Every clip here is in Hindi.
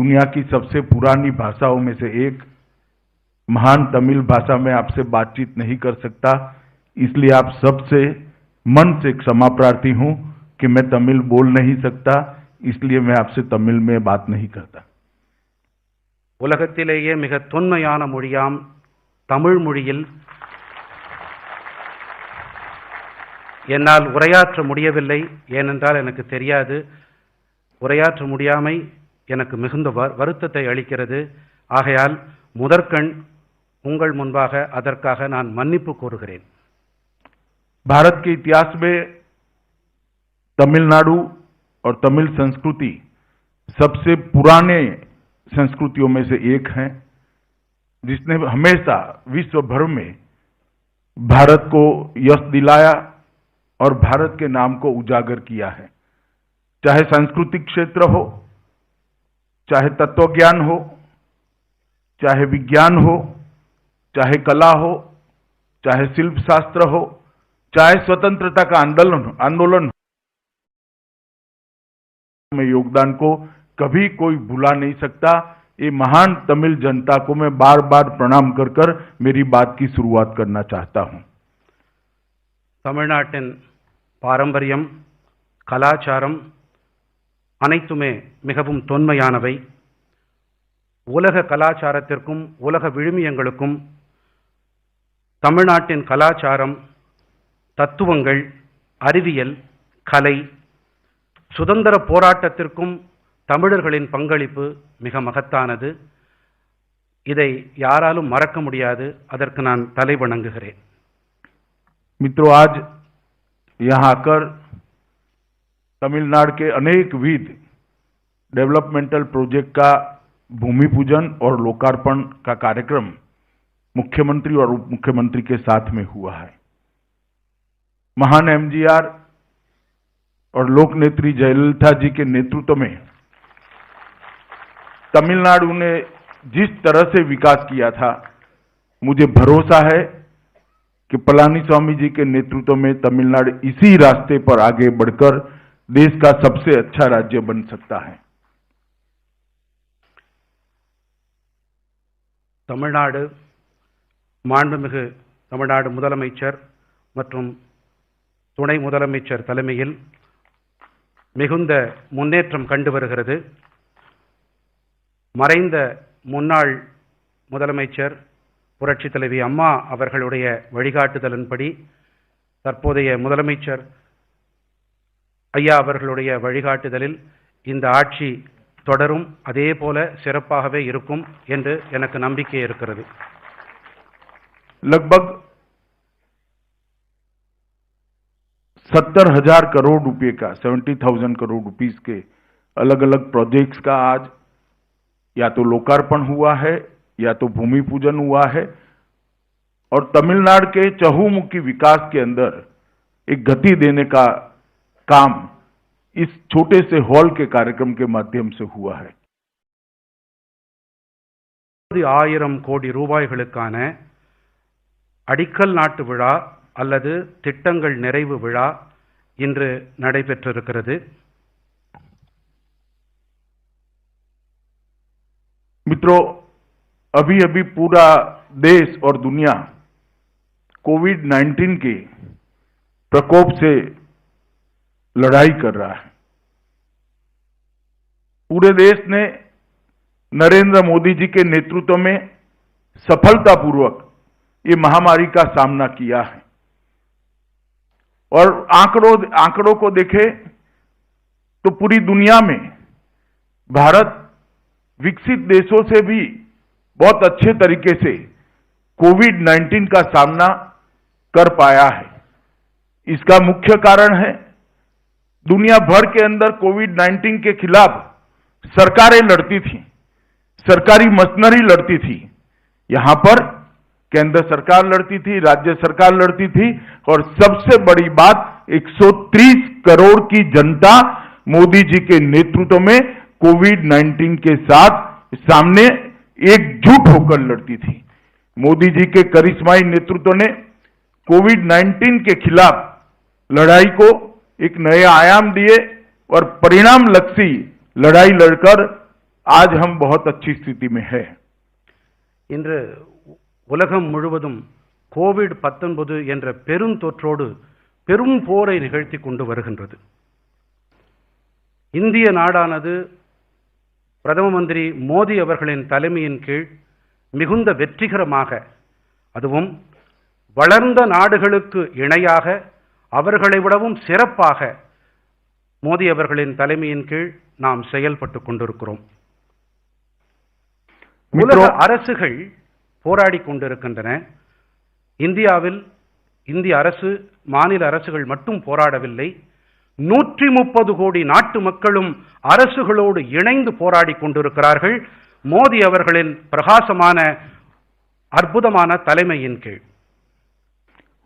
दुनिया की सबसे पुरानी भाषाओं में से एक महान तमिल भाषा में आपसे बातचीत नहीं कर सकता, इसलिए आप सबसे मन से क्षमा प्रार्थी हूं कि मैं तमिल बोल नहीं सकता, इसलिए मैं आपसे तमिल में बात नहीं करता। உலகத்திலேயே மிக தொன்மையான மொழியாம் தமிழ் மொழியில் என்னால் உரையாற்ற முடியவில்லை. ஏனென்றால் எனக்கு தெரியாது. உரையாற்ற முடியாமை எனக்கு மிகுந்த வருத்தத்தை அளிக்கிறது. ஆகையால் முதற்கண் உங்கள் முன்பாக அதற்காக நான் மன்னிப்பு கோருகிறேன். भारत के इतिहास में तमिलनाडु और तमिल संस्कृति सबसे पुराने संस्कृतियों में से एक है, जिसने हमेशा विश्व भर में भारत को यश दिलाया और भारत के नाम को उजागर किया है। चाहे सांस्कृतिक क्षेत्र हो, चाहे तत्वज्ञान हो, चाहे विज्ञान हो, चाहे कला हो, चाहे शिल्प शास्त्र हो, चाहे स्वतंत्रता का आंदोलन में योगदान को कभी कोई भुला नहीं सकता। ये महान तमिल जनता को मैं बार बार प्रणाम कर कर मेरी बात की शुरुआत करना चाहता हूं। தமிழ்நாட்டின் பாரம்பரியம், கலாச்சாரம் அனைத்துமே மிகவும் தொன்மையானவை. உலக கலாச்சாரத்திற்கும் உலக விழுமியங்களுக்கும் தமிழ்நாட்டின் கலாச்சாரம், தத்துவங்கள், அறிவியல், கலை, சுதந்திர போராட்டத்திற்கும் தமிழர்களின் பங்களிப்பு மிக மகத்தானது. இதை யாராலும் மறக்க முடியாது. அதற்கு நான் தலை வணங்குகிறேன். मित्रों, आज यहां आकर तमिलनाडु के अनेक विध डेवलपमेंटल प्रोजेक्ट का भूमि पूजन और लोकार्पण का कार्यक्रम मुख्यमंत्री और उप मुख्यमंत्री के साथ में हुआ है। महान एमजीआर और लोकनेत्री जयललिता जी के नेतृत्व में तमिलनाडु ने जिस तरह से विकास किया था, मुझे भरोसा है कि पलानीस्वामी जी के नेतृत्व में तमिलनाडु इसी रास्ते पर आगे बढ़कर देश का सबसे अच्छा राज्य बन सकता है। தமிழ்நாடு மாண்புமிகு தமிழ்நாடு முதலமைச்சர் மற்றும் துணை முதலமைச்சர் தலைமையில் மிகுந்த முன்னேற்றம் கண்டு வருகிறது. மறைந்த முன்னாள் முதலமைச்சர் புரட்சி தலைவி அம்மா அவர்களுடைய வழிகாட்டுதலின்படி தற்போதைய முதலமைச்சர் ஐயா அவர்களுடைய வழிகாட்டுதலில் இந்த ஆட்சி தொடரும், அதே போல சிறப்பாகவே இருக்கும் என்று எனக்கு நம்பிக்கை இருக்கிறது. लगभग 70,000 करोड़ रुपए का 70,000 करोड़ रुपीस के अलग अलग प्रोजेक्ट्स का आज या तो लोकार्पण हुआ है या तो भूमि पूजन हुआ है और तमिलनाडु के चहुमुखी विकास के अंदर एक गति देने का काम इस छोटे से हॉल के कार्यक्रम के माध्यम से हुआ है। 1000 கோடி ரூபாய்களுக்கான அடிக்கல் நாட்டு விழா அல்லது திட்டங்கள் நிறைவு விழா இன்று நடைபெற்றிருக்கிறது. मित्रों, अभी अभी पूरा देश और दुनिया कोविड-19 के प्रकोप से लड़ाई कर रहा है। पूरे देश ने नरेंद्र मोदी जी के नेतृत्व में सफलतापूर्वक ये महामारी का सामना किया है और आंकड़ों को देखें तो पूरी दुनिया में भारत विकसित देशों से भी बहुत अच्छे तरीके से कोविड-19 का सामना कर पाया है। इसका मुख्य कारण है दुनिया भर के अंदर कोविड-19 के खिलाफ सरकारें लड़ती थी, सरकारी मशीनरी लड़ती थी। यहां पर केंद्र सरकार लड़ती थी, राज्य सरकार लड़ती थी और सबसे बड़ी बात 130 करोड़ की जनता मोदी जी के नेतृत्व में कोविड-19 के साथ सामने एकजुट होकर लड़ती थी। मोदी जी के करिश्माई नेतृत्व ने कोविड-19 के खिलाफ लड़ाई को एक नए आयाम दिए और परिणाम लक्षी लड़ाई लड़कर आज हम बहुत अच्छी स्थिति में हैं। இன்று உலகம் முழுவதும் கோவிட் 19 என்ற பெருந்தொற்றோடு பெரும் போரை நிகழ்த்தி கொண்டு வருகின்றது. இந்திய நாடானது பிரதம மந்திரி மோடி அவர்களின் தலைமையின் கீழ் மிகுந்த வெற்றிகரமாக, அதுவும் வளர்ந்த நாடுகளுக்கு இணையாக, அவர்களை விடவும் சிறப்பாக மோடி அவர்களின் தலைமையின் கீழ் நாம் செயல்பட்டு கொண்டிருக்கிறோம். உலக அரசுகள் போராடி கொண்டிருக்கின்றன. இந்தியாவில் இந்திய அரசு, மாநில அரசுகள் மட்டும் போராடவில்லை. 130 கோடி நாட்டு மக்களும் அரசுகளோடு இணைந்து போராடி கொண்டிருக்கிறார்கள் மோடி அவர்களின் பிரகாசமான அற்புதமான தலைமையின் கீழ்.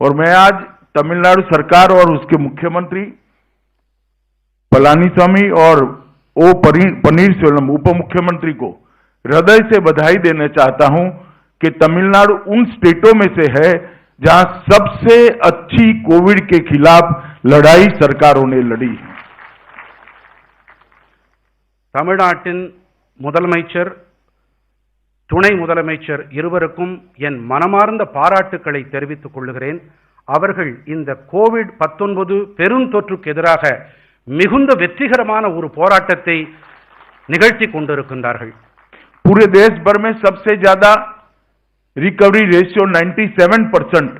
और मैं आज तमिलनाडु सरकार और उसके मुख्यमंत्री पलानीस्वामी और ओ पनीरसेल्वम उप मुख्यमंत्री को हृदय से बधाई देना चाहता हूं कि तमिलनाडु उन स्टेटों में से है जहां सबसे अच्छी कोविड के खिलाफ लड़ाई सरकारों ने लड़ी है. தமிழ்நாட்டின் முதலமைச்சர், துணை முதலமைச்சர் இருவருக்கும் என் மனமார்ந்த பாராட்டுக்களை தெரிவித்துக் கொள்கிறேன். அவர்கள் இந்த கோவிட் 19 பெருந்தொற்றுக்கு எதிராக மிகுந்த வெற்றிகரமான ஒரு போராட்டத்தை நிகழ்த்தி கொண்டிருக்கின்றார்கள். पूरे देश भर में सबसे ज्यादा रिकवरी रेशियो 97%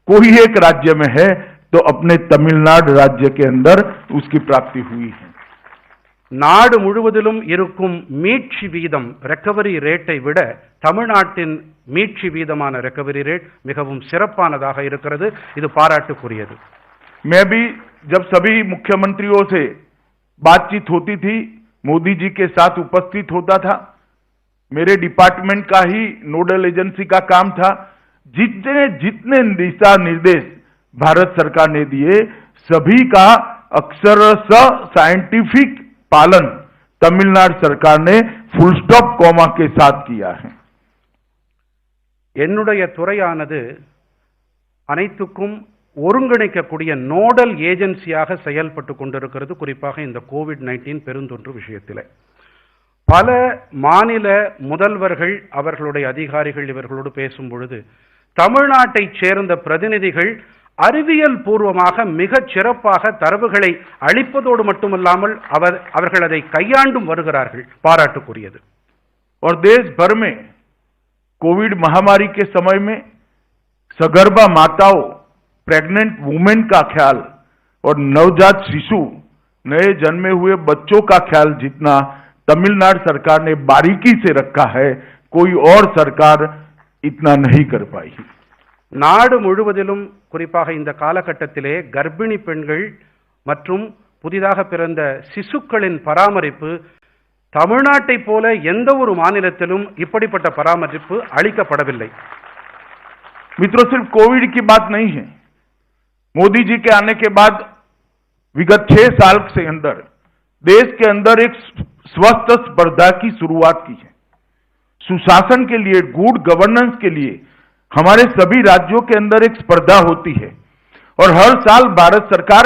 कोई एक राज्य में है तो अपने तमिलनाडु राज्य के अंदर उसकी प्राप्ति हुई है. நாடு முழுவதிலும் இருக்கும் மீட்சி வீதம், ரெக்கவரி ரேட்டை விட தமிழ்நாட்டின் மீட்சி வீதமான ரெக்கவரி ரேட் மிகவும் சிறப்பானதாக இருக்கிறது. இது பாராட்டுக்குரியது. मैं भी जब सभी मुख्यमंत्रियों से बातचीत होती थी, मोदी जी के साथ उपस्थित होता था. मेरे डिपार्टमेंट का ही नोडल एजेंसी का काम था. जितने दिशा निर्देश भारत सरकार ने दिए, सभी का अक्षरशः साइंटिफिक पालन तमिलनाडु सरकार ने फुल स्टॉप कॉमा के साथ किया है. என்னுடைய துறையானது அனைத்துக்கும் ஒருங்கிணைக்கக்கூடிய நோடல் ஏஜென்சியாக செயல்பட்டு கொண்டிருக்கிறது. குறிப்பாக இந்த கோவிட்-19 பெருந்தொற்று விஷயத்தில் பல மாநில முதல்வர்கள், அவர்களுடைய அதிகாரிகள் இவர்களோடு பேசும் பொழுது தமிழ்நாட்டைச் சேர்ந்த பிரதிநிதிகள் அறிவியல் பூர்வமாக மிகச் சிறப்பாக தரவுகளை அளிப்பதோடு மட்டுமல்லாமல் அவர்கள் அதை கையாண்டும் வருகிறார்கள். பாராட்டுக்குரியது. और देश भर में कोविड महामारी के समय में सगर्भा माताओं, प्रेग्नेंट वुमेन का ख्याल और नवजात शिशु, नए जन्मे हुए बच्चों का ख्याल जितना तमिलनाडु सरकार ने बारीकी से रखा है, कोई और सरकार इतना नहीं कर पाई. நாடு முழுவதிலும் குறிப்பாக இந்த காலகட்டத்திலே கர்ப்பிணி பெண்கள் மற்றும் புதிதாக பிறந்த சிசுக்களின் பராமரிப்பு தமிழ்நாட்டை போல எந்த ஒரு மாநிலத்திலும் இப்படிப்பட்ட பராமரிப்பு அளிக்கப்படவில்லை. मित्रों, सिर्फ कोविड की बात नहीं है. मोदी जी के आने के बाद विगत 6 साल से अंदर देश के अंदर एक स्वस्थ स्पर्धा की शुरुआत की है. सुशासन के लिए, गुड गवर्नेंस के लिए हमारे सभी राज्यों के अंदर एक स्पर्धा होती है और हर साल भारत सरकार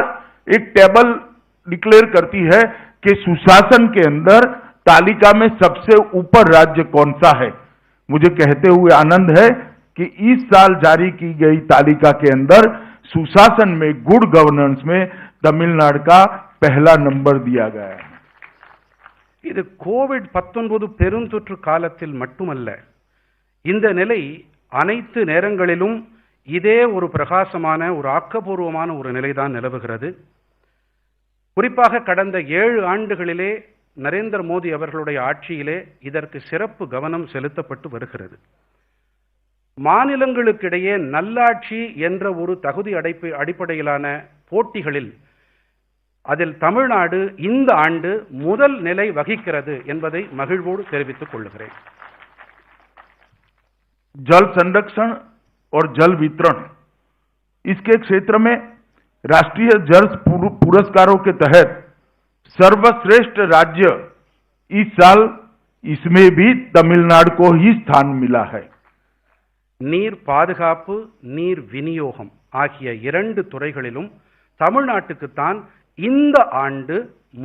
एक टेबल डिक्लेयर करती है कि सुशासन के अंदर तालिका में सबसे ऊपर राज्य कौन सा है. मुझे कहते हुए आनंद है कि इस साल जारी की गई तालिका के अंदर सुशासन में, गुड गवर्नेंस में तमिलनाडु का पहला नंबर दिया गया है. இது கோவிட் 19 பெருந்தொற்று காலத்தில் மட்டுமல்ல, இந்த நிலை அனைத்து நேரங்களிலும் இதே ஒரு பிரகாசமான, ஒரு ஆக்கப்பூர்வமான ஒரு நிலைதான் நிலவுகிறது. குறிப்பாக கடந்த 7 ஆண்டுகளிலே நரேந்திர மோடி அவர்களுடைய ஆட்சியிலே இதற்கு சிறப்பு கவனம் செலுத்தப்பட்டு வருகிறது. மாநிலங்களுக்கிடையே நல்லாட்சி என்ற ஒரு தகுதி அடிப்படையிலான போட்டிகளில் அதில் தமிழ்நாடு இந்த ஆண்டு முதல் நிலை வகிக்கிறது என்பதை மகிழ்வோடு தெரிவித்துக் கொள்கிறேன். जल संरक्षण और जल वितरण, इसके क्षेत्र में राष्ट्रीय जल पुरस्कारों के तहत सर्वश्रेष्ठ राज्य इस साल इसमें भी तमिलनाडु को ही स्थान मिला है. நீர் பாதுகாப்பு, நீர் விநியோகம் ஆகிய 2 துறைகளிலும் தமிழ்நாட்டுக்குத்தான் இந்த ஆண்டு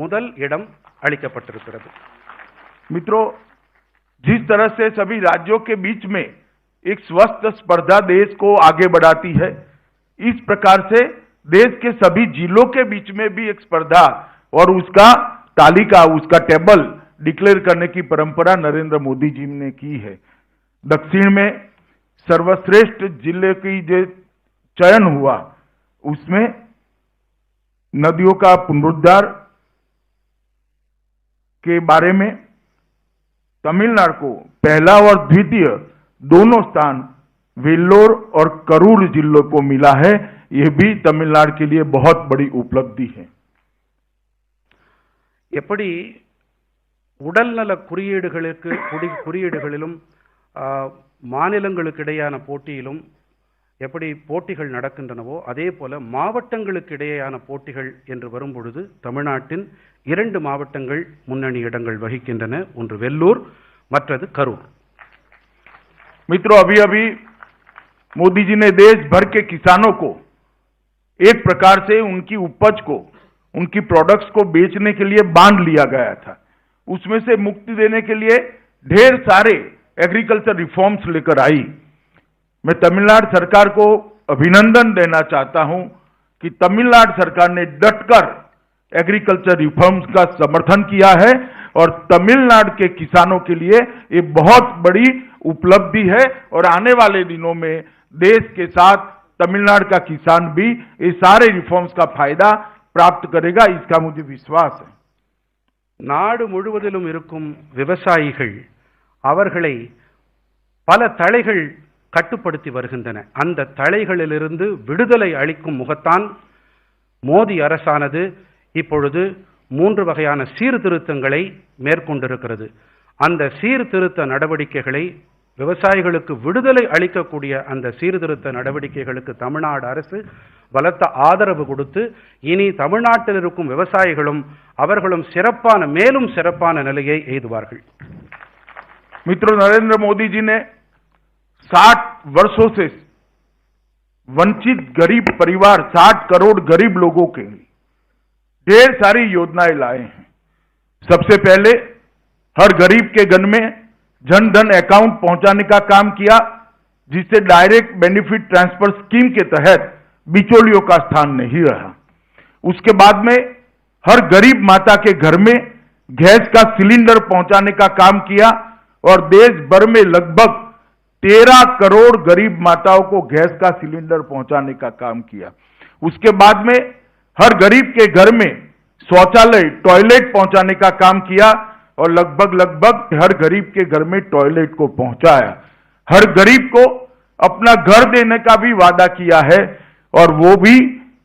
முதல் இடம் அளிக்கப்பட்டிருக்கிறது. मित्रों, जिस तरह से सभी राज्यों के बीच में एक स्वस्थ स्पर्धा देश को आगे बढ़ाती है, इस प्रकार से देश के सभी जिलों के बीच में भी एक स्पर्धा और उसका तालिका, उसका टेबल डिक्लेयर करने की परंपरा नरेंद्र मोदी जी ने की है। दक्षिण में सर्वश्रेष्ठ जिले की जो चयन हुआ, उसमें नदियों का पुनरुद्धार के बारे में तमिलनाडु को पहला और द्वितीय दोनों स्थान वेल्लोर और करूर जिलों को मिला है। यह भी तमिलनाडु के लिए बहुत बड़ी उपलब्धि है। எப்படி உடல்நல குறியீடுகளிலும் மாநிலங்களுக்கு இடையான போட்டியிலும் எப்படி போட்டிகள் நடக்கின்றனவோ அதே போல மாவட்டங்களுக்கு இடையேயான போட்டிகள் என்று வரும்பொழுது தமிழ்நாட்டின் 2 மாவட்டங்கள் முன்னணி இடங்கள் வகிக்கின்றன. ஒன்று வெல்லூர், மற்றது கரூர். मित्रों, अभी अभी मोदी जी ने देश भर के किसानों को एक प्रकार से उनकी उपज को, उनकी प्रोडक्ट्स को बेचने के लिए बांध लिया गया था। उसमें से मुक्ति देने के लिए ढेर सारे एग्रीकल्चर रिफॉर्म्स लेकर आई। मैं तमिलनाडु सरकार को अभिनंदन देना चाहता हूं कि तमिलनाडु सरकार ने डटकर एग्रीकल्चर रिफॉर्म्स का समर्थन किया है और तमिलनाडु के किसानों के लिए ये बहुत बड़ी उपलब्धि है और आने वाले दिनों में देश के साथ तमिलनाडु का किसान भी ये सारे रिफॉर्म्स का फायदा प्राप्त करेगा, इसका मुझे विश्वास है। நாடு முழுவதிலும் இருக்கும் விவசாயிகள் அவர்களை பல தளைகள் கட்டுப்படுத்தி வருகின்றன. அந்த தளைகளிலிருந்து விடுதலை அளிக்கும் முகத்தான் மோடி அரசானது இப்பொழுது 3 வகையான சீர்திருத்தங்களை மேற்கொண்டிருக்கிறது. அந்த சீர்திருத்த நடவடிக்கைகளை, விவசாயிகளுக்கு விடுதலை அளிக்கக்கூடிய அந்த சீர்திருத்த நடவடிக்கைகளுக்கு தமிழ்நாடு அரசு பலத்த ஆதரவு கொடுத்து இனி தமிழ்நாட்டில் இருக்கும் விவசாயிகளும் அவர்களும் மேலும் சிறப்பான நிலையை எய்துவார்கள். मित्रों, नरेंद्र मोदी जी ने 60 वर्षों से वंचित गरीब परिवार, 60 करोड़ गरीब लोगों के लिए ढेर सारी योजनाएं लाए हैं। सबसे पहले हर गरीब के घर में जन धन अकाउंट पहुंचाने का काम किया, जिससे डायरेक्ट बेनिफिट ट्रांसफर स्कीम के तहत बिचौलियों का स्थान नहीं रहा। उसके बाद में हर गरीब माता के घर में गैस का सिलेंडर पहुंचाने का काम किया और देश भर में लगभग 13 करोड़ गरीब माताओं को गैस का सिलेंडर पहुंचाने का काम किया। उसके बाद में हर गरीब के घर में शौचालय, टॉयलेट पहुंचाने का काम किया और लगभग हर गरीब के घर में टॉयलेट को पहुंचाया। हर गरीब को अपना घर देने का भी वादा किया है और वो भी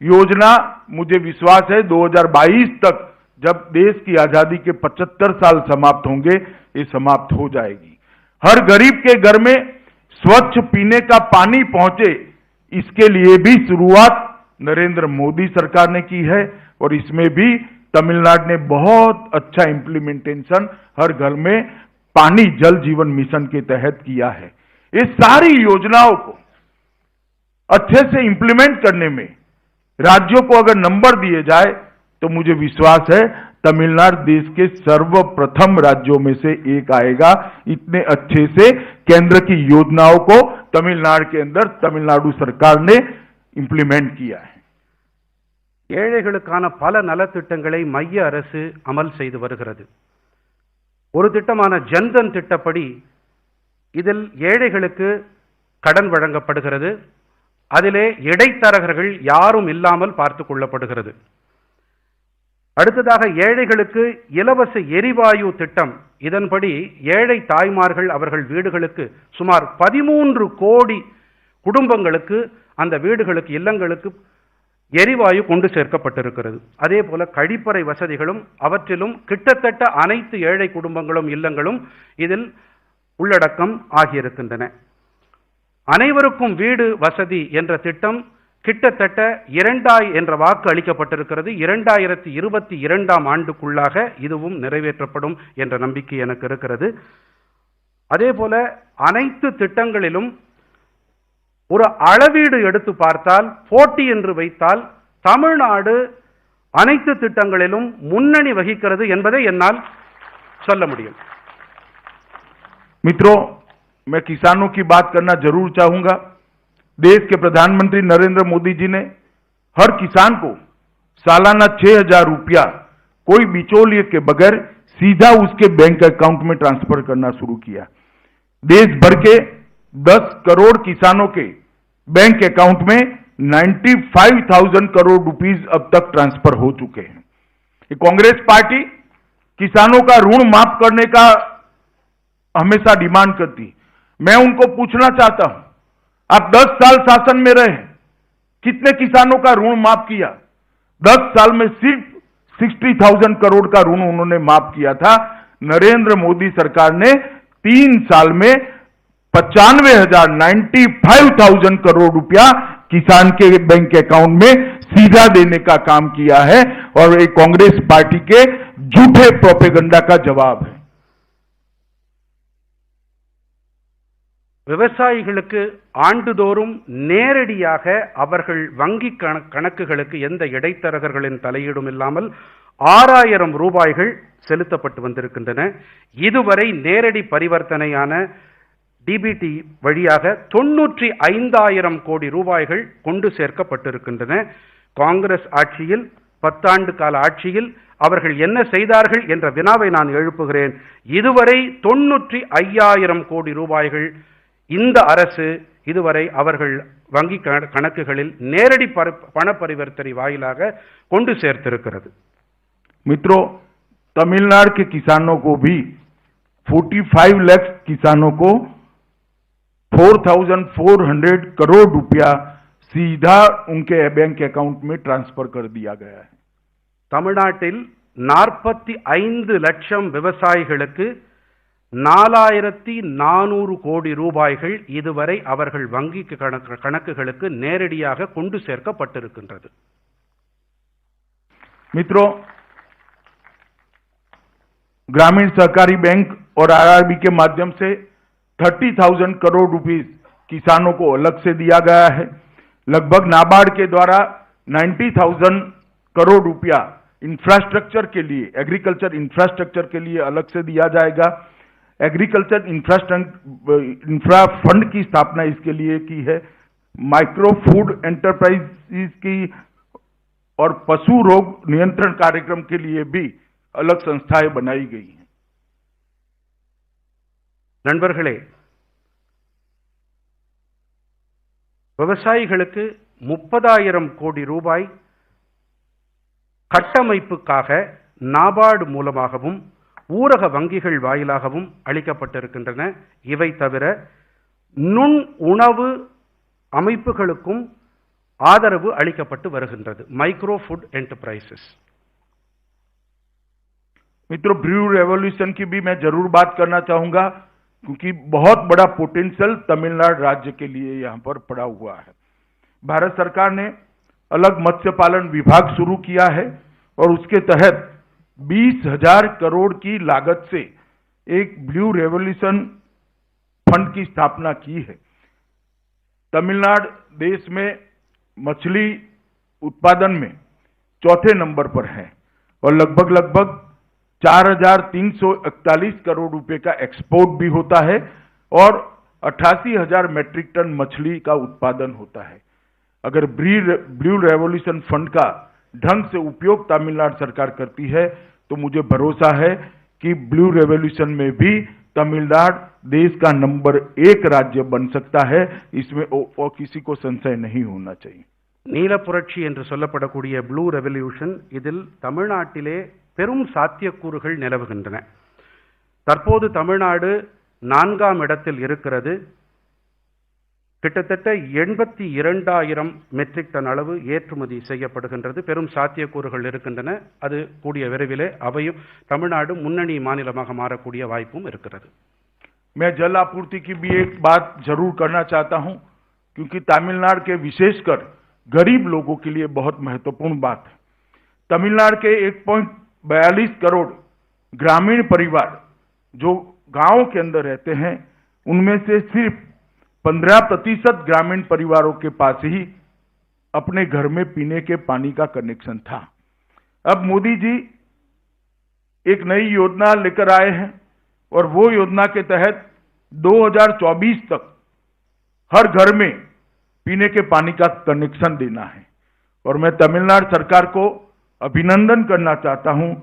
योजना मुझे विश्वास है 2022 तक, जब देश की आजादी के 75 साल समाप्त होंगे, ये समाप्त हो जाएगी। हर गरीब के घर में स्वच्छ पीने का पानी पहुंचे, इसके लिए भी शुरुआत नरेंद्र मोदी सरकार ने की है और इसमें भी तमिलनाडु ने बहुत अच्छा इंप्लीमेंटेशन हर घर में पानी जल जीवन मिशन के तहत किया है। ये सारी योजनाओं को अच्छे से इंप्लीमेंट करने में राज्यों को अगर नंबर दिए जाए तो मुझे विश्वास है तमिलनाडु देश के सर्वप्रथम राज्यों में से एक आएगा। इतने अच्छे से केंद्र की योजनाओं को तमिलनाडु के अंदर तमिलनाडु सरकार ने इंप्लीमेंट किया है। ஏழைகளுக்கான பல நலத்திட்டங்களை மைய அரசு அமல் செய்து வருகிறது. ஒரு திட்டமான ஜன்தன் திட்டப்படி இதில் ஏழைகளுக்கு கடன் வழங்கப்படுகிறது. அதிலே இடைத்தரகர்கள் யாரும் இல்லாமல் பார்த்துக் கொள்ளப்படுகிறது. அடுத்ததாக ஏழைகளுக்கு இலவச எரிவாயு திட்டம். இதன்படி ஏழை தாய்மார்கள் அவர்கள் வீடுகளுக்கு சுமார் 13 கோடி குடும்பங்களுக்கு அந்த வீடுகளுக்கு, இல்லங்களுக்கு எரிவாயு கொண்டு சேர்க்கப்பட்டிருக்கிறது. அதே போல கழிப்பறை வசதிகளும் அவற்றிலும் கிட்டத்தட்ட அனைத்து ஏழை குடும்பங்களும் இல்லங்களும் இதில் உள்ளடக்கம் ஆகியிருக்கின்றன. அனைவருக்கும் வீடு வசதி என்ற திட்டம் கிட்டத்தட்ட 2000 என்ற வாக்கு அளிக்கப்பட்டிருக்கிறது. 2022ஆம் ஆண்டுக்குள்ளாக இதுவும் நிறைவேற்றப்படும் என்ற நம்பிக்கை எனக்கு இருக்கிறது. அதே போல அனைத்து திட்டங்களிலும் ஒரு அளவீடு எடுத்து பார்த்தால், போட்டி என்று வைத்தால், தமிழ்நாடு அனைத்து திட்டங்களிலும் முன்னணி வகிக்கிறது என்பதை என்னால் சொல்ல முடியும். मित्रों, मैं किसानों की बात करना जरूर चाहूंगा। देश के प्रधानमंत्री नरेंद्र मोदी जी ने हर किसान को सालाना 6,000 रुपया कोई बिचौलिए के बगैर सीधा उसके बैंक अकाउंट में ट्रांसफर करना शुरू किया। देश भर के 10 करोड़ किसानों के बैंक अकाउंट में 95,000 करोड़ रुपीस अब तक ट्रांसफर हो चुके हैं। ये कांग्रेस पार्टी किसानों का ऋण माफ करने का हमेशा डिमांड करती। मैं उनको पूछना चाहता हूं, आप 10 साल शासन में रहे, कितने किसानों का ऋण माफ किया? 10 साल में सिर्फ 60,000 करोड़ का ऋण उन्होंने माफ किया था। नरेंद्र मोदी सरकार ने 3 साल में 95,000 करोड़ रुपया किसान के बैंक अकाउंट में सीधा देने का काम किया है और ये कांग्रेस पार्टी के झूठे प्रोपेगेंडा का जवाब है। விவசாயிகளுக்கு ஆண்டுதோறும் நேரடியாக அவர்கள் வங்கி கணக்குகளுக்கு எந்த இடைத்தரகர்களின் தலையீடும் இல்லாமல் 6,000 ரூபாய்கள் செலுத்தப்பட்டு வந்திருக்கின்றன. இதுவரை நேரடி பரிவர்த்தனையான டிபிடி வழியாக 95,000 கோடி ரூபாய்கள் கொண்டு சேர்க்கப்பட்டிருக்கின்றன. காங்கிரஸ் ஆட்சியில் 10 ஆண்டு கால ஆட்சியில் அவர்கள் என்ன செய்தார்கள் என்ற வினாவை நான் எழுப்புகிறேன். இதுவரை 95,000 கோடி ரூபாய்கள் இந்த அரசு இதுவரை அவர்கள் வங்கி கணக்குகளில் நேரடி பண பரிவர்த்தனை வாயிலாக கொண்டு சேர்த்திருக்கிறது. मित्रों, तमिलनाडु के किसानों को भी 45 लाख किसानों को 4,400 करोड़ रुपया सीधा उनके बैंक अकाउंट में ट्रांसफर कर दिया गया है. தமிழ்நாட்டில் 45 லட்சம் விவசாயிகளுக்கு 4,400 கோடி ரூபாய்கள் இதுவரை அவர்கள் வங்கி கணக்குகளுக்கு நேரடியாக கொண்டு சேர்க்கப்பட்டிருக்கின்றது. मित्रों, ग्रामीण सहकारी बैंक और आरआरबी के माध्यम से 30,000 करोड़ रुपीस किसानों को अलग से दिया गया है. लगभग नाबार्ड के द्वारा 90,000 करोड़ रुपया इंफ्रास्ट्रक्चर के लिए, एग्रीकल्चर इंफ्रास्ट्रक्चर के लिए अलग से दिया जाएगा. एग्रीकल्चर इंफ्रा फंड की स्थापना इसके लिए की है. माइक्रो फूड एंटरप्राइजेस की और पशु रोग नियंत्रण कार्यक्रम के लिए भी अलग संस्थाएं बनाई गई हैं. நண்பர்களே, விவசாயிகளுக்கு 30,000 கோடி ரூபாய் கட்டமைப்புக்காக நாபார்டு மூலமாகவும் ஊரக வங்கிகள் வாயிலாகவும் அளிக்கப்பட்டிருக்கின்றன. இவை தவிர நுண் உணவு அமைப்புகளுக்கும் ஆதரவு அளிக்கப்பட்டு வருகின்றது. Micro food enterprises. मित्रों, ब्रू रेवोल्यूशन की भी मैं जरूर बात करना चाहूंगा क्योंकि बहुत बड़ा पोटेंशियल तमिलनाडु राज्य के लिए यहां पर पड़ा हुआ है. भारत सरकार ने अलग मत्स्य पालन विभाग शुरू किया है और उसके तहत 20,000 करोड़ की लागत से एक ब्लू रेवोल्यूशन फंड की स्थापना की है. तमिलनाडु देश में मछली उत्पादन में चौथे नंबर पर है और लगभग 4,341 करोड़ रुपए का एक्सपोर्ट भी होता है और 88,000 मैट्रिक टन मछली का उत्पादन होता है. अगर ब्लू रेवोल्यूशन फंड का ढंग से उपयोग तमिलनाडु सरकार करती है तो मुझे भरोसा है कि ब्लू रेवोल्यूशन में भी तमिलनाडु देश का नंबर 1 राज्य बन सकता है. इसमें और किसी को संशय नहीं होना चाहिए. நீல புரட்சி என்று சொல்லப்படக்கூடிய ப்ளூ ரெவல்யூஷன், இதில் தமிழ்நாட்டிலே பெரும் சாத்தியக்கூறுகள் நிலவுகின்றன. தற்போது தமிழ்நாடு 4ஆம் இடத்தில் இருக்கிறது. கிட்டத்தட்ட 82,000 மெட்ரிக் டன் அளவு ஏற்றுமதி செய்யப்படுகின்றது. பெரும் சாத்தியக்கூறுகள் இருக்கின்றன. அது கூடிய விரைவிலே அவையும் தமிழ்நாடு முன்னணி மாநிலமாக மாறக்கூடிய வாய்ப்பும் இருக்கிறது. मैं जल आपूर्ति की भी एक बात जरूर करना चाहता हूं क्योंकि तमिलनाडु के विशेषकर गरीब लोगों के लिए बहुत महत्वपूर्ण बात है. तमिलनाडु के 1.42 करोड़ ग्रामीण परिवार जो गांव के अंदर रहते हैं, उनमें से सिर्फ 15% ग्रामीण परिवारों के पास ही अपने घर में पीने के पानी का कनेक्शन था. अब मोदी जी एक नई योजना लेकर आए हैं और वो योजना के तहत 2024 तक हर घर में पीने के पानी का कनेक्शन देना है। और मैं तमिलनाडु सरकार को अभिनंदन करना चाहता हूं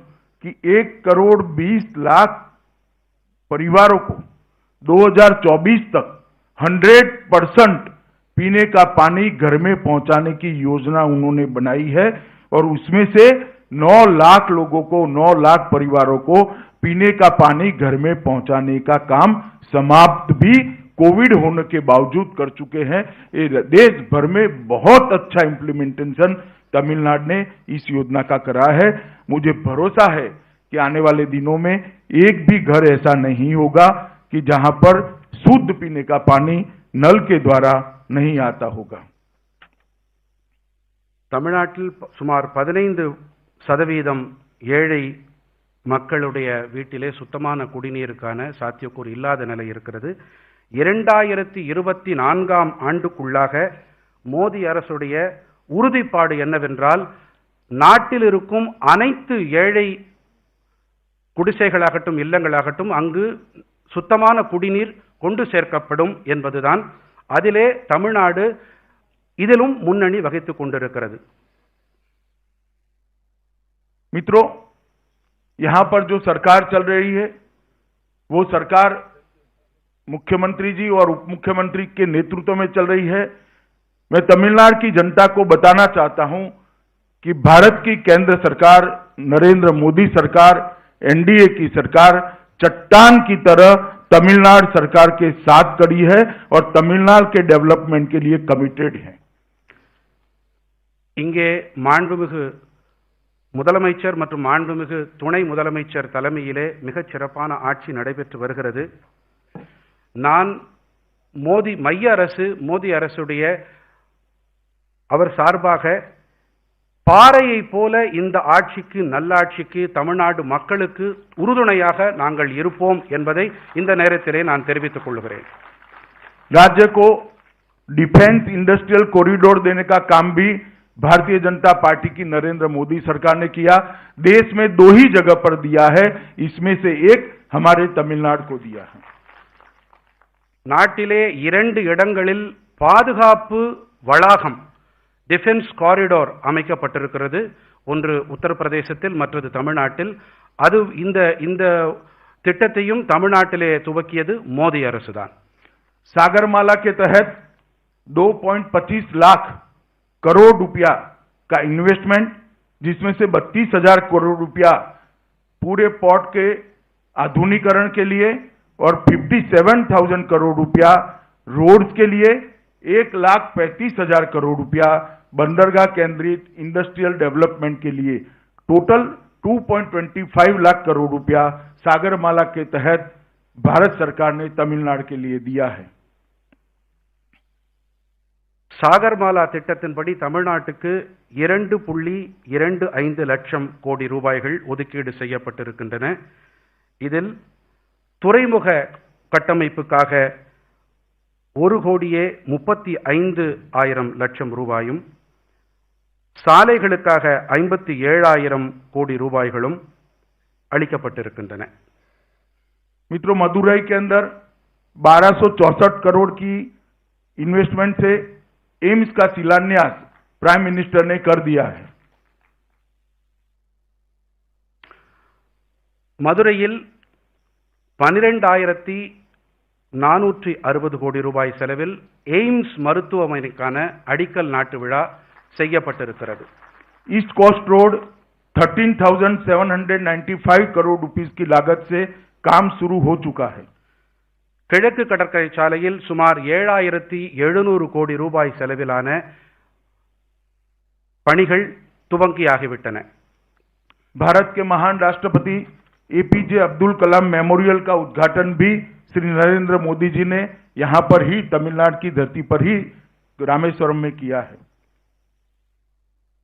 कि 1,20,00,000 परिवारों को 2024 तक 100% पीने का पानी घर में पहुंचाने की योजना उन्होंने बनाई है और उसमें से 9 लाख लोगों को, 9 लाख परिवारों को पीने का पानी घर में पहुंचाने का काम समाप्त भी कोविड होने के बावजूद कर चुके हैं। ये देश भर में बहुत अच्छा इम्प्लीमेंटेशन तमिलनाडु ने इस योजना का करा है। मुझे भरोसा है कि आने वाले दिनों में एक भी घर ऐसा नहीं होगा कि जहां पर शुद्ध पीने का पानी नल के द्वारा नहीं आता होगा। தமிழ்நாட்டில் சுமார் 15% ஏழை மக்களுடைய வீட்டிலே சுத்தமான குடிநீருக்கான சாத்தியக்கூறு இல்லாத நிலை இருக்கிறது. 2024ஆம் ஆண்டுக்குள்ளாக மோடி அரசுடைய உறுதிப்பாடு என்னவென்றால், நாட்டில் இருக்கும் அனைத்து ஏழை குடிசைகளாகட்டும் இல்லங்களாகட்டும் அங்கு சுத்தமான குடிநீர் கொண்டு சேர்க்கப்படும் என்பதுதான். அதிலே தமிழ்நாடு இதிலும் முன்னணி வகித்துக் கொண்டிருக்கிறது. मित्रों, यहां पर जो सरकार चल रही है वो सरकार मुख्यमंत्री जी और उप मुख्यमंत्री के नेतृत्व में चल रही है। मैं तमिलनाडु की जनता को बताना चाहता हूं कि भारत की केंद्र सरकार, नरेंद्र मोदी सरकार, एनडीए की सरकार चट्टान की तरह तमिलनाडु सरकार के साथ खड़ी है और तमिलनाडु के डेवलपमेंट के लिए कमिटेड है। இங்கே மாண்புமிகு முதலமைச்சர் மற்றும் மாண்புமிகு துணை முதலமைச்சர் தலைமையிலே மிகச் சிறப்பான ஆட்சி நடைபெற்று வருகிறது. நான் மைய அரசு, மோடி அரசுடைய அவர் சார்பாக பாறையை போல இந்த ஆட்சிக்கு, நல்லாட்சிக்கு, தமிழ்நாடு மக்களுக்கு உறுதுணையாக நாங்கள் இருப்போம் என்பதை இந்த நேரத்திலே நான் தெரிவித்துக் கொள்கிறேன். राज्य को डिफेंस इंडस्ट्रियल कॉरिडोर देने का काम भी भारतीय जनता पार्टी की नरेंद्र मोदी सरकार ने किया। देश में 2 ही जगह पर दिया है, इसमें से एक हमारे तमिलनाडु को दिया है। நாட்டிலே 2 இடங்களில் பாதுகாப்பு வளாகம், டிஃபென்ஸ் காரிடோர் அமைக்கப்பட்டிருக்கிறது. ஒன்று உத்தரப்பிரதேசத்தில், மற்றது தமிழ்நாட்டில். அது இந்த திட்டத்தையும் தமிழ்நாட்டிலே துவக்கியது மோடி அரசுதான். सागरमाला के तहत 2.25 लाख करोड़ रुपया का इन्वेस्टमेंट, जिसमें से 32,000 करोड़ रुपया पूरे पोर्ट के आधुनिकीकरण के लिए और 57,000 करोड़ रुपया रोड्स के लिए, 1,35,000 करोड़ रुपया बंदरगाह केंद्रित इंडस्ट्रियल डेवलपमेंट के लिए, टोटल 2.25 लाख करोड़ रुपया सागरमाला के तहत भारत सरकार ने तमिलनाडु के लिए दिया है। சாகர்மாலா திட்டத்தின்படி தமிழ்நாட்டுக்கு 2.25 லட்சம் கோடி ரூபாய்கள் ஒதுக்கீடு செய்யப்பட்டிருக்கின்றன. இதில் துறைமுக கட்டமைப்புக்காக 1,35,00,000 ரூபாயும், சாலைகளுக்காக 57,000 கோடி ரூபாய்களும் அளிக்கப்பட்டிருக்கின்றன. मित्रों, मदुरई के अंदर 1264 करोड़ की इन्वेस्टमेंट से एम्स का शिलान्यास प्राइम मिनिस्टर ने कर दिया है। மதுரையில் 12,460 கோடி ரூபாய் செலவில் எய்ம்ஸ் மருத்துவமனைக்கான அடிக்கல் நாட்டு விழா செய்யப்பட்டிருக்கிறது. East Coast Road 13,795 crore rupees की लागत से काम शुरू हो चुका है। கிழக்கு கடற்கரை சாலையில் சுமார் 7,700 கோடி ரூபாய் செலவிலான பணிகள் துவங்கியாகிவிட்டன. भारत के महान राष्ट्रपति एपीजे अब्दुल कलाम मेमोरियल का उद्घाटन भी श्री नरेंद्र मोदी जी ने यहां पर ही, तमिलनाडु की धरती पर ही, रामेश्वरम में किया है।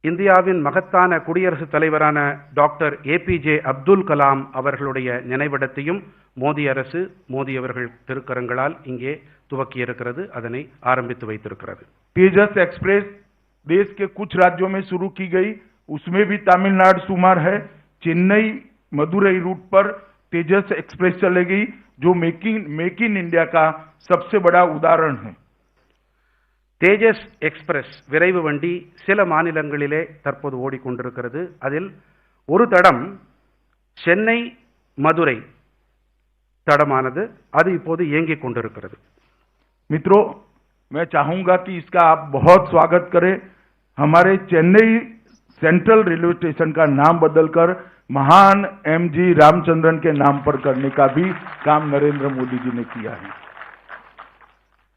இந்தியாவின் மகத்தான குடியரசுத் தலைவரான டாக்டர் ஏபிஜே அப்துல் கலாம் அவர்களுடைய நினைவிடத்தையும் மோடி அரசு, மோடி அவர்கள் திருக்கரங்களால் இங்கே துவக்கியிருக்கிறது, அதனை ஆரம்பித்து வைத்திருக்கிறது. तेजस एक्सप्रेस देश के कुछ राज्यों में शुरू की गई, उसमें भी तमिलनाडु शुमार है। चेन्नई मदुरई रूट पर तेजस एक्सप्रेस चलेगी, जो मेक इन इंडिया का सबसे बड़ा उदाहरण है। தேஜஸ் எக்ஸ்பிரஸ் விரைவு வண்டி சில மாநிலங்களிலே தற்போது ஓடிக்கொண்டிருக்கிறது. அதில் ஒரு தடம் சென்னை மதுரை தடமானது, அது இப்போது இயங்கிக் கொண்டிருக்கிறது. मित्रों, मैं चाहूंगा कि इसका आप बहुत स्वागत करें। हमारे चेन्नई सेंट्रल रेलवे स्टेशन का नाम बदलकर महान एमजी रामचंद्रन के नाम पर करने का भी काम नरेंद्र मोदी जी ने किया है।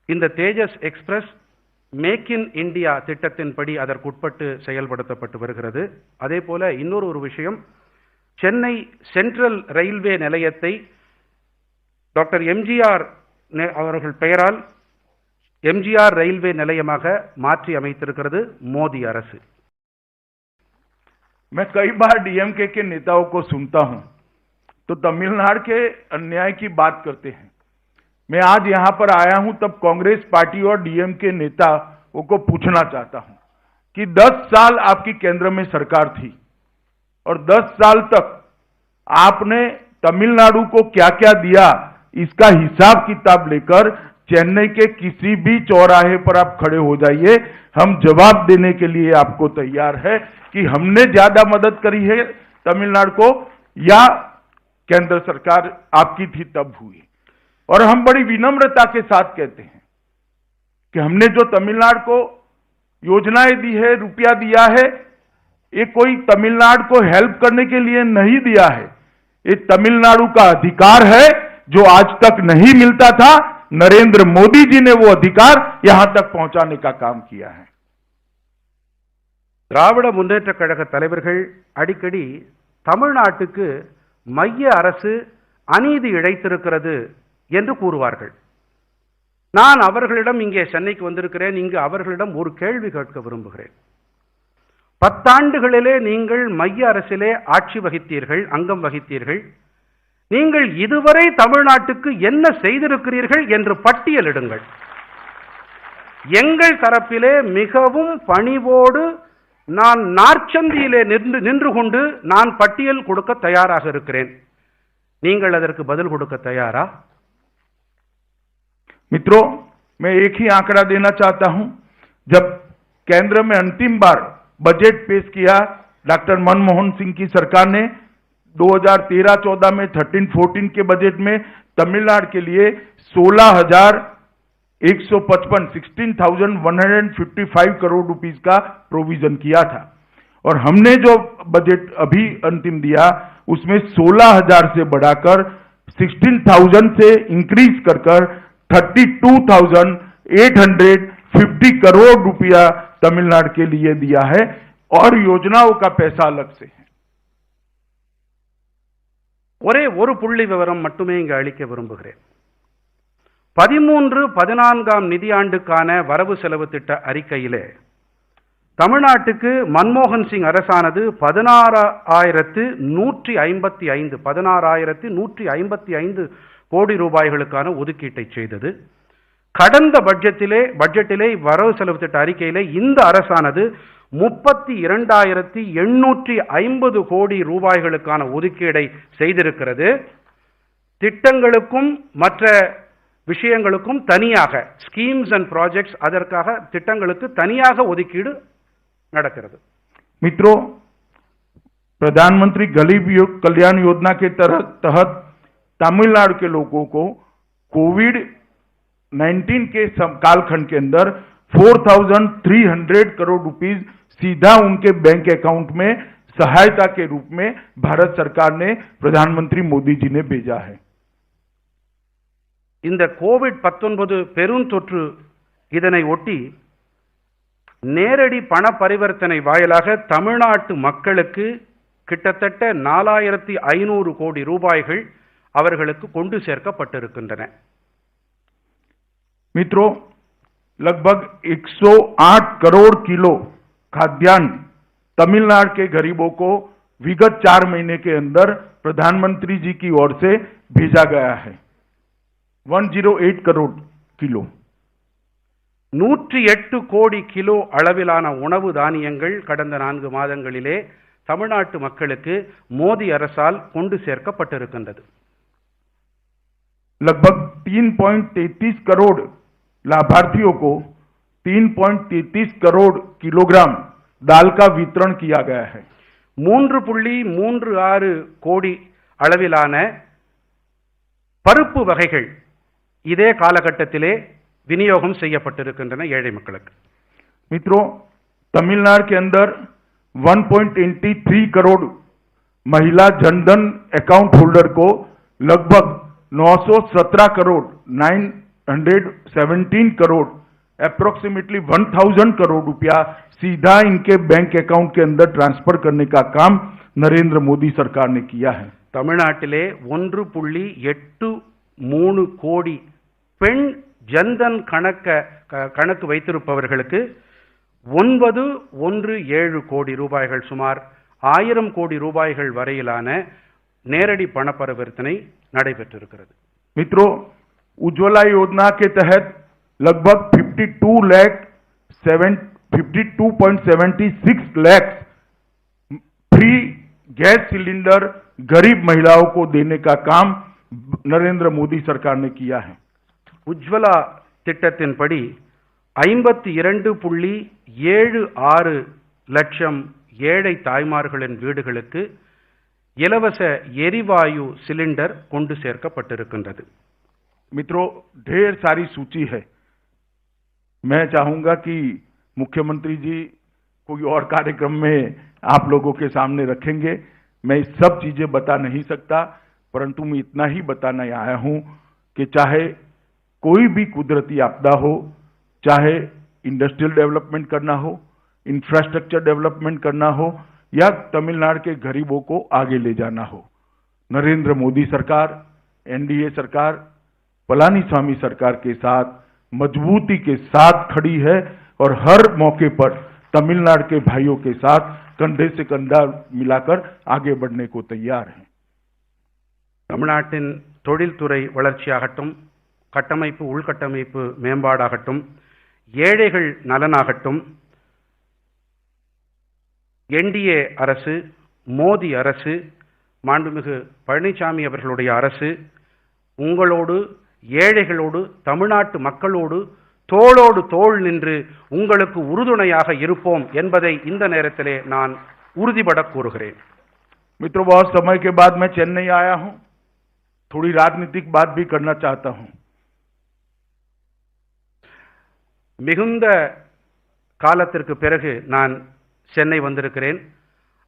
இந்த தேஜஸ் எக்ஸ்பிரஸ் மேக் இன் இந்தியா திட்டத்தின்படி அதற்குட்பட்டு செயல்படுத்தப்பட்டு வருகிறது. அதே போல இன்னொரு விஷயம், சென்னை சென்ட்ரல் ரயில்வே நிலையத்தை டாக்டர் எம்ஜிஆர் அவர்கள் பெயரால் எம்ஜிஆர் ரயில்வே நிலையமாக மாற்றி அமைத்திருக்கிறது மோடி அரசு. मैं कई बार डीएमके के नेताओं को सुनता हूं तो तमिलनाडु के अन्याय की बात करते हैं। मैं आज यहां पर आया हूं तब कांग्रेस पार्टी और डीएमके नेताओं को पूछना चाहता हूं कि 10 साल आपकी केंद्र में सरकार थी और 10 साल तक आपने तमिलनाडु को क्या क्या दिया, इसका हिसाब किताब लेकर चेन्नई के किसी भी चौराहे पर आप खड़े हो जाइए, हम जवाब देने के लिए आपको तैयार है कि हमने ज्यादा मदद करी है तमिलनाडु को या केंद्र सरकार आपकी थी तब हुई। और हम बड़ी विनम्रता के साथ कहते हैं कि हमने जो तमिलनाडु को योजनाएं दी है, रुपया दिया है, ये कोई तमिलनाडु को हेल्प करने के लिए नहीं दिया है, ये तमिलनाडु का अधिकार है जो आज तक नहीं मिलता था। नरेंद्र मोदी जी ने वो अधिकार यहां तक पहुंचाने का काम किया है। திராவிட முன்னேற்ற கழக தலைவர்கள் அடிக்கடி தமிழ்நாட்டுக்கு மைய அரசு அநீதி இழைத்திருக்கிறது என்று கூறுவார்கள். நான் அவர்களிடம் இங்கே சென்னைக்கு வந்திருக்கிறேன், இங்கு அவர்களிடம் ஒரு கேள்வி கேட்க விரும்புகிறேன். 10 ஆண்டுகளிலே நீங்கள் மைய அரசிலே ஆட்சி வகித்தீர்கள், அங்கம் வகித்தீர்கள். நீங்கள் இதுவரை தமிழ்நாட்டுக்கு என்ன செய்திருக்கிறீர்கள் என்று பட்டியலிடுங்கள். எங்கள் தரப்பிலே மிகவும் பணிவோடு நான் நாற்சந்தியிலே நின்று கொண்டு நான் பட்டியல் கொடுக்க தயாராக இருக்கிறேன். நீங்கள் அதற்கு பதில் கொடுக்க தயாரா? मित्रों, मैं एक ही आंकड़ा देना चाहता हूं। जब केंद्र में अंतिम बार बजट पेश किया डॉक्टर मनमोहन सिंह की सरकार ने 2013-14 में 13-14 के बजट में तमिलनाडु के लिए 16,155 करोड़ रुपीस का प्रोविजन किया था और हमने जो बजट अभी अंतिम दिया उसमें 16,000 से बढ़ाकर 16,000 से इंक्रीज कर 32,850 करोड़ रुपया तमिलनाडु के लिए दिया है और योजनाओं का पैसा अलग से है। ஒரே ஒரு புள்ளி விவரம் மட்டுமே இங்கு அளிக்க விரும்புகிறேன். 13-14 நிதியாண்டுக்கான வரவு செலவு திட்ட அறிக்கையிலே தமிழ்நாட்டுக்கு மன்மோகன் சிங் அரசானது 16,155 கோடி ரூபாய்களுக்கான ஒதுக்கீட்டை செய்தது. கடந்த பட்ஜெட்டிலே வரவு செலவு திட்ட அறிக்கையிலே இந்த அரசானது 32,850 கோடி ரூபாய்களுக்கான ஒதுக்கீடை செய்திருக்கிறது. திட்டங்களுக்கும் மற்ற விஷயங்களுக்கும் தனியாக ஸ்கீம்ஸ் அண்ட் ப்ராஜெக்ட்ஸ், அதற்காக திட்டங்களுக்கு தனியாக ஒதுக்கீடு நடக்கிறது. मित्रों, प्रधानमंत्री गरीब कल्याण योजना के तहत तमिलनाडु के लोगों को कोविड-19 के कालखंड के अंदर 4,300 करोड़ रुपीस सीधा उनके बैंक अकाउंट में सहायता के रूप में भारत सरकार ने प्रधानमंत्री मोदी जी ने भेजा है। இந்த கோவிட்-19 பெருந்தொற்று இதனை ஒட்டி நேரடி பண பரிவர்த்தனை வாயிலாக தமிழ்நாட்டு மக்களுக்கு கிட்டத்தட்ட 4,500 கோடி ரூபாய்கள் அவர்களுக்கு கொண்டு சேர்க்கப்பட்டிருக்கின்றன. मित्रों, लगभग 108 करोड़ किलो खाद्यान्न तमिलनाडु के गरीबों को विगत 4 महीने के अंदर प्रधानमंत्री जी की ओर से भेजा गया है। 108 करोड़ किलो 108 கோடி கிலோ அளவிலான உணவு தானியங்கள் கடந்த 4 மாதங்களிலே தமிழ்நாட்டு மக்களுக்கு மோடி அரசால் கொண்டு சேர்க்கப்பட்டிருக்கின்றது. लगभग 3.33 करोड़ लाभार्थियों को 3.33 करोड़ किलोग्राम दाल का वितरण किया गया है। 3.36 கோடி அளவிலான பருப்பு வகைகள் இதே காலகட்டத்திலே விநியோகம் செய்யப்பட்டிருக்கின்றன ஏழை மக்களுக்கு. मित्रों, तमिलनाडु के अंदर 1.83 करोड़ महिला जनधन अकाउंट होल्डर को लगभग 917 करोड़ 917 करोड़ अप्रोक्सीमेटली 1000 करोड़ रुपया सीधा इनके बैंक अकाउंट के अंदर ट्रांसफर करने का काम नरेंद्र मोदी सरकार ने किया है। தமிழ்நாட்டிலே 1.83 கோடி பெண் ஜன்தன் கணக்கு வைத்திருப்பவர்களுக்கு 917 கோடி ரூபாய்கள், சுமார் 1000 கோடி ரூபாய்கள் வரையிலான நேரடி பண பரிவர்த்தனை நடைபெற்றிருக்கிறது. मित्रों, उज्ज्वला योजना के तहत लगभग 52.76 लाख फ्री गैस सिलेंडर गरीब महिलाओं को देने का काम नरेंद्र मोदी सरकार ने किया है। உஜ்வலா திட்டத்தின்படி 52.76 லட்சம் ஏழை தாய்மார்களின் வீடுகளுக்கு இலவச எரிவாயு சிலிண்டர் கொண்டு சேர்க்கப்பட்டிருக்கின்றது. मित्रों, ढेर सारी सूची है। मैं चाहूंगा कि मुख्यमंत्री जी कोई और कार्यक्रम में आप लोगों के सामने रखेंगे। मैं सब चीजें बता नहीं सकता, परंतु मैं इतना ही बताना आया हूं कि चाहे कोई भी कुदरती आपदा हो, चाहे इंडस्ट्रियल डेवलपमेंट करना हो, इंफ्रास्ट्रक्चर डेवलपमेंट करना हो, या तमिलनाडु के गरीबों को आगे ले जाना हो, नरेंद्र मोदी सरकार, एनडीए सरकार, पलानीस्वामी सरकार के साथ मजबूती के साथ खड़ी है और हर मौके पर तमिलनाडु के भाइयों के साथ कंधे से कंधा मिलाकर आगे बढ़ने को तैयार है। தமிழ்நாட்டின் தொழில்துறை வளர்ச்சியாகட்டும், கட்டமைப்பு உள்கட்டமைப்பு மேம்பாடாகட்டும், ஏழைகள் நலனாகட்டும், என்டிஏ அரசு, மோடி அரசு, மாண்புமிகு பழனிசாமி அவர்களுடைய அரசு உங்களோடு, ஏழைகளோடு, தமிழ்நாட்டு மக்களோடு தோளோடு தோள் நின்று உங்களுக்கு உறுதுணையாக இருப்போம் என்பதை இந்த நேரத்திலே நான் உறுதிபட கூறுகிறேன். मित्रों, बहुत समय के बाद मैं चेन्नई आया हूं, थोड़ी राजनीतिक बात भी करना चाहता हूं। மிகுந்த காலத்திற்கு பிறகு நான் சென்னை வந்திருக்கிறேன்.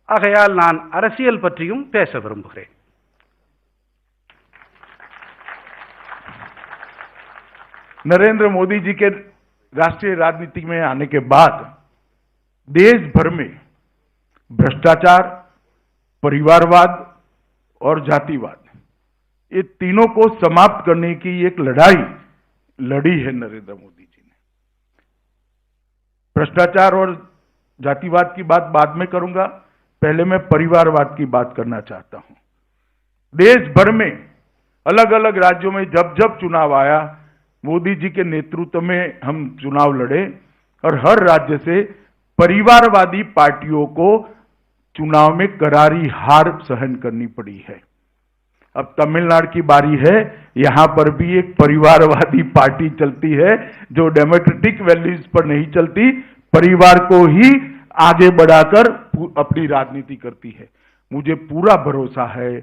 ஆகையால் நான் அரசியல் பற்றியும் பேச விரும்புகிறேன். नरेंद्र मोदी जी के राष्ट्रीय राजनीति में आने के बाद देश भर में भ्रष्टाचार, परिवारवाद और जातिवाद, ये तीनों को समाप्त करने की एक लड़ाई लड़ी है नरेंद्र मोदी जी ने। भ्रष्टाचार और जातिवाद की बात बाद में करूंगा, पहले मैं परिवारवाद की बात करना चाहता हूं। देश भर में अलग अलग राज्यों में जब जब चुनाव आया, मोदी जी के नेतृत्व में हम चुनाव लड़े और हर राज्य से परिवारवादी पार्टियों को चुनाव में करारी हार सहन करनी पड़ी है। अब तमिलनाडु की बारी है, यहां पर भी एक परिवारवादी पार्टी चलती है जो डेमोक्रेटिक वैल्यूज पर नहीं चलती, परिवार को ही आगे बढ़ाकर अपनी राजनीति करती है। मुझे पूरा भरोसा है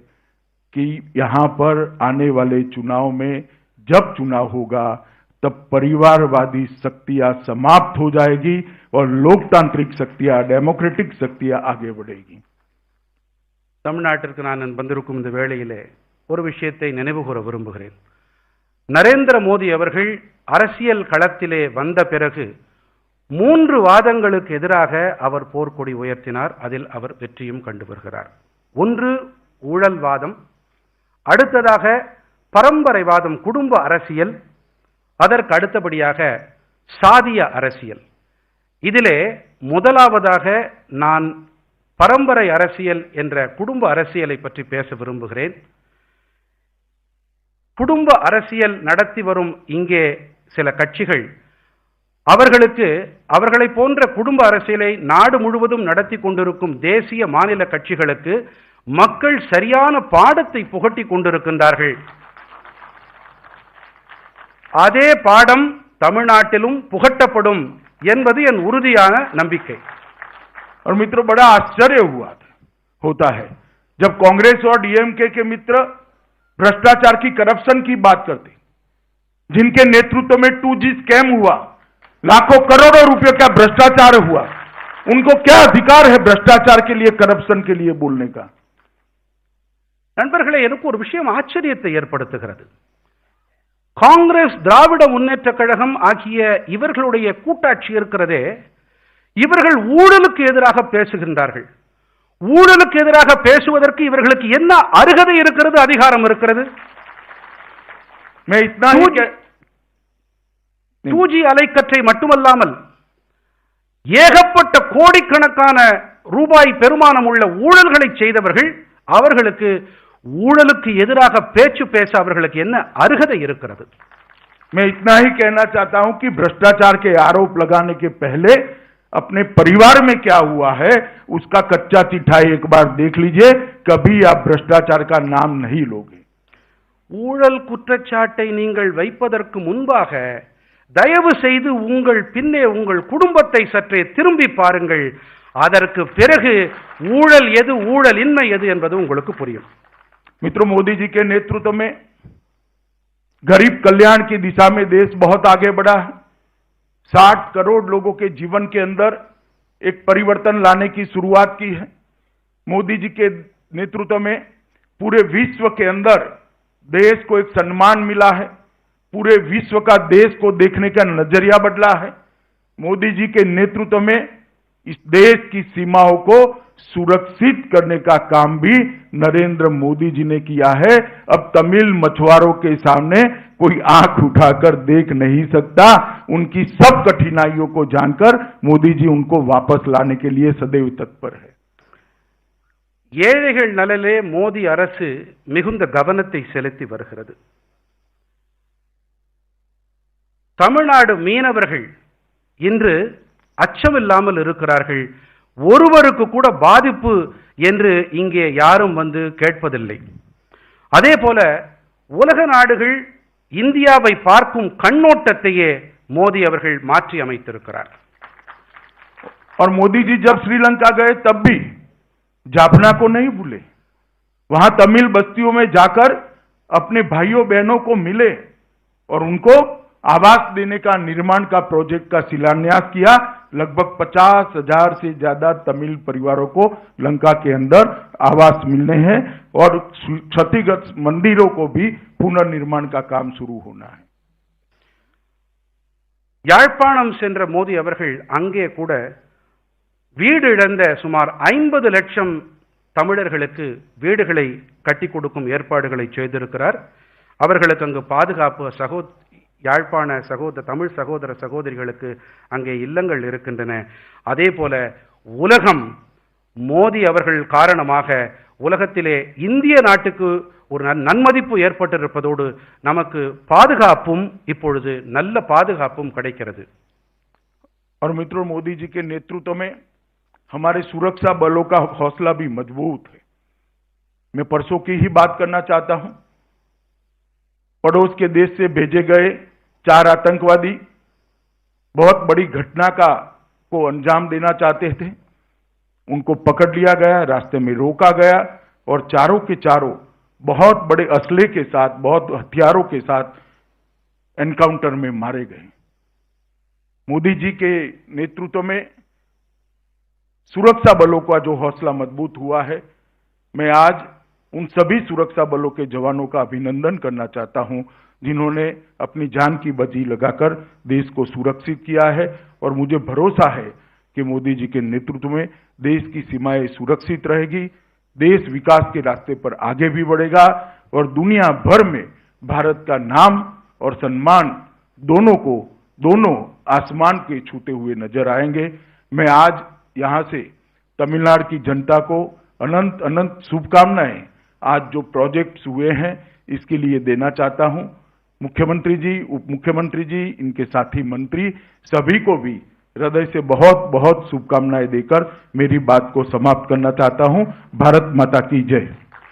कि यहां पर आने वाले चुनाव में जब चुनाव होगा तब परिवारवादी शक्तियां समाप्त हो जाएगी और लोकतांत्रिक शक्तियां, डेमोक्रेटिक शक्तियां आगे बढ़ेगी। தமிழ்நாட்டிற்கு நான் வந்திருக்கும் இந்த வேளையிலே ஒரு விஷயத்தை நினைவுகூர விரும்புகிறேன். நரேந்திர மோடி அவர்கள் அரசியல் களத்திலே வந்த பிறகு 3 வாதங்களுக்கு எதிராக அவர் போர்க்கொடி உயர்த்தினார். அதில் அவர் வெற்றியும் கண்டு வருகிறார். ஒன்று ஊழல்வாதம், அடுத்ததாக பரம்பரைவாதம், குடும்ப அரசியல், அதற்கு அடுத்தபடியாக சாதிய அரசியல். இதிலே முதலாவதாக நான் பரம்பரை அரசியல் என்ற குடும்ப அரசியலை பற்றி பேச விரும்புகிறேன். குடும்ப அரசியல் நடத்தி வரும் இங்கே சில கட்சிகள், அவர்களை போன்ற குடும்ப அரசியலை நாடு முழுவதும் நடத்தி கொண்டிருக்கும் தேசிய மாநில கட்சிகளுக்கு மக்கள் சரியான பாடத்தை புகட்டி கொண்டிருக்கின்றார்கள். அதே பாடம் தமிழ்நாட்டிலும் புகட்டப்படும் என்பது என் உறுதியான நம்பிக்கை. और मित्रों, बड़ा आश्चर्य होता है जब कांग्रेस और डीएमके के मित्र भ्रष्टाचार की, करप्शन की बात करते, जिनके नेतृत्व में 2G स्कैम हुआ, लाखों करोड़ों रुपए का भ्रष्टाचार हुआ, उनको क्या अधिकार है भ्रष्टाचार के लिए, करप्शन के लिए बोलने का? நண்பர்களே, எனக்கு ஒரு விஷயம் ஆச்சரியத்தை ஏற்படுத்துகிறது. காங்கிரஸ், திராவிட முன்னேற்ற கழகம் ஆகிய இவர்களுடைய கூட்டாட்சி இருக்கிறதே, இவர்கள் ஊழலுக்கு எதிராக பேசுகின்றார்கள். ஊழலுக்கு எதிராக பேசுவதற்கு இவர்களுக்கு என்ன அருகதை இருக்கிறது, அதிகாரம் இருக்கிறது? 2G அலைக்கற்றை மட்டுமல்லாமல் ஏகப்பட்ட கோடிக்கணக்கான ரூபாய் பெருமானம் உள்ள ஊழல்களை செய்தவர்கள், அவர்களுக்கு ஊழலுக்கு எதிராக பேச்சு பேச அவர்களுக்கு என்ன அருகதை இருக்கிறது? मैं इतना ही कहना चाहता हूं कि भ्रष्टाचार के आरोप लगाने के पहले अपने परिवार में क्या हुआ है उसका कच्चा चिट्ठा एक बार देख लीजिए, कभी आप भ्रष्टाचार का नाम नहीं लोगे. ஊழல் குற்றச்சாட்டை நீங்கள் வைப்பதற்கு முன்பாக தயவு செய்து உங்கள் பின்னே உங்கள் குடும்பத்தை சற்றே திரும்பி பாருங்கள். அதற்கு பிறகு ஊழல் எது, ஊழல் இன்மை எது என்பது உங்களுக்கு புரியும். मित्रों, मोदी जी के नेतृत्व में गरीब कल्याण की दिशा में देश बहुत आगे बढ़ा है. 60 करोड़ लोगों के जीवन के अंदर एक परिवर्तन लाने की शुरुआत की है. मोदी जी के नेतृत्व में पूरे विश्व के अंदर देश को एक सम्मान मिला है. पूरे विश्व का देश को देखने का नजरिया बदला है. मोदी जी के नेतृत्व में इस देश की सीमाओं को सुरक्षित करने का काम भी नरेंद्र मोदी जी ने किया है. अब तमिल मछुआरों के सामने कोई आंख उठाकर देख नहीं सकता. उनकी सब कठिनाइयों को जानकर मोदी जी उनको वापस लाने के लिए सदैव तत्पर है. ஏழைகள் நலனிலே மோடி அரசு மிகுந்த கவனத்தை செலுத்தி வருகிறது. தமிழ்நாடு மீனவர்கள் இன்று அச்சமில்லாமல் இருக்கிறார்கள். ஒருவருக்கு கூட பாதிப்பு என்று இங்கே யாரும் வந்து கேட்பதில்லை. அதே போல உலக நாடுகள் இந்தியாவை பார்க்கும் கண்ணோட்டத்தையே மோடி அவர்கள் மாற்றி அமைத்திருக்கிறார். और मोदी जी जब श्रीलंका गए तब भी जाफना को नहीं भूले. वहां तमिल बस्तियों में जाकर अपने भाइयों बहनों को मिले और उनको आवास देने का, निर्माण का प्रोजेक्ट का शिलान्यास किया. लगभग 50,000 से ज्यादा तमिल परिवारों को लंका के अंदर आवास मिलने हैं और क्षतिग्रस्त मंदिरों को भी पुनर्निर्माण का काम शुरू होना है. யாழ்ப்பாணம் சென்ற மோடி அவர்கள் அங்கே கூட வீடு இழந்த சுமார் 50 லட்சம் தமிழர்களுக்கு வீடுகளை கட்டி கொடுக்கும் ஏற்பாடுகளை செய்திருக்கிறார். அவர்களுக்கு அங்கு பாதுகாப்பு, யாழ்ப்பாண தமிழ் சகோதர சகோதரிகளுக்கு அங்கே இல்லங்கள் இருக்கின்றன. அதே போல உலகம் மோடி அவர்கள் காரணமாக உலகத்திலே இந்திய நாட்டுக்கு ஒரு நன்மதிப்பு ஏற்பட்டிருப்பதோடு நமக்கு பாதுகாப்பும் இப்பொழுது நல்ல பாதுகாப்பும் கிடைக்கிறது. और मित्रों, मोदी जी के नेतृत्व में हमारे सुरक्षा बलों का हौसला भी मजबूत है. मैं परसों की ही बात करना चाहता हूं. पड़ोस के देश से भेजे गए 4 आतंकवादी बहुत बड़ी घटना को अंजाम देना चाहते थे. उनको पकड़ लिया गया, रास्ते में रोका गया और चारों के चारों बहुत बड़े असले के साथ, बहुत हथियारों के साथ एनकाउंटर में मारे गए. मोदी जी के नेतृत्व में सुरक्षा बलों का जो हौसला मजबूत हुआ है, मैं आज उन सभी सुरक्षा बलों के जवानों का अभिनंदन करना चाहता हूं जिन्होंने अपनी जान की बाजी लगाकर देश को सुरक्षित किया है. और मुझे भरोसा है कि मोदी जी के नेतृत्व में देश की सीमाएं सुरक्षित रहेगी, देश विकास के रास्ते पर आगे भी बढ़ेगा और दुनिया भर में भारत का नाम और सम्मान दोनों आसमान के छूते हुए नजर आएंगे. मैं आज यहां से तमिलनाडु की जनता को अनंत अनंत शुभकामनाएं आज जो प्रोजेक्ट्स हुए हैं इसके लिए देना चाहता हूं. मुख्यमंत्री जी, उप मुख्यमंत्री जी, इनके साथी मंत्री सभी को भी हृदय से बहुत बहुत शुभकामनाएं देकर मेरी बात को समाप्त करना चाहता हूं. भारत माता की जय.